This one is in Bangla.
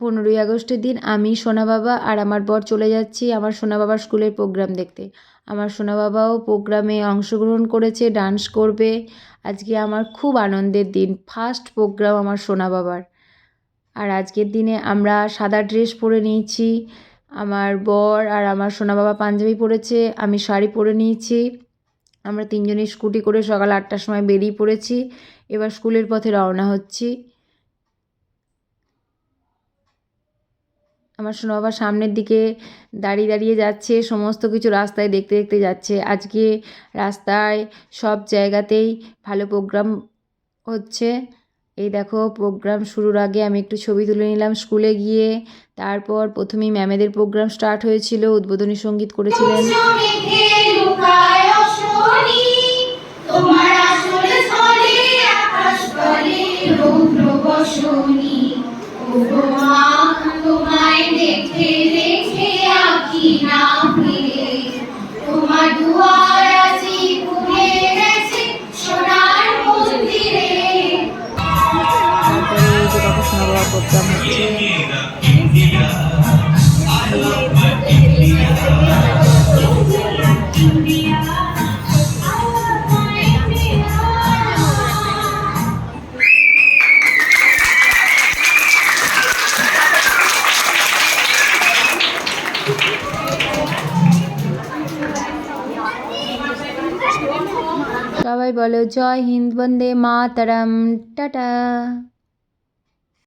15ই আগস্টের দিন আমি, সোনা বাবা আর আমার বর চলে যাচ্ছি আমার সোনা বাবার স্কুলের প্রোগ্রাম দেখতে। আমার সোনা বাবাও প্রোগ্রামে অংশগ্রহণ করেছে, ডান্স করবে। আজকে আমার খুব আনন্দের দিন, ফার্স্ট প্রোগ্রাম আমার সোনা বাবার। আর আজকের দিনে আমরা সাদা ড্রেস পরে নিয়েছি, আমার বর আর আমার সোনা বাবা পাঞ্জাবি পরেছে, আমি শাড়ি পরে নিয়েছি। আমরা তিনজনই স্কুটি করে সকাল 8টার সময় বেরিয়ে পড়েছি। এবার স্কুলের পথে রওনা হচ্ছি। আমার সোনা বাবা সামনের দিকে দাঁড়িয়ে দাঁড়িয়ে যাচ্ছে, সমস্ত কিছু রাস্তায় দেখতে দেখতে যাচ্ছে। আজকে রাস্তায় সব জায়গাতেই ভালো প্রোগ্রাম হচ্ছে। এই দেখো, প্রোগ্রাম শুরুর আগে আমি একটু ছবি তুলে নিলাম স্কুলে গিয়ে। তারপর প্রথমেই ম্যামেদের প্রোগ্রাম স্টার্ট হয়েছিল, উদ্বোধনী সঙ্গীত করেছিলেন। প্রোগ্রাম হচ্ছে। সবাই বলো জয় হিন্দ, বন্দে মাতরম, টাটা।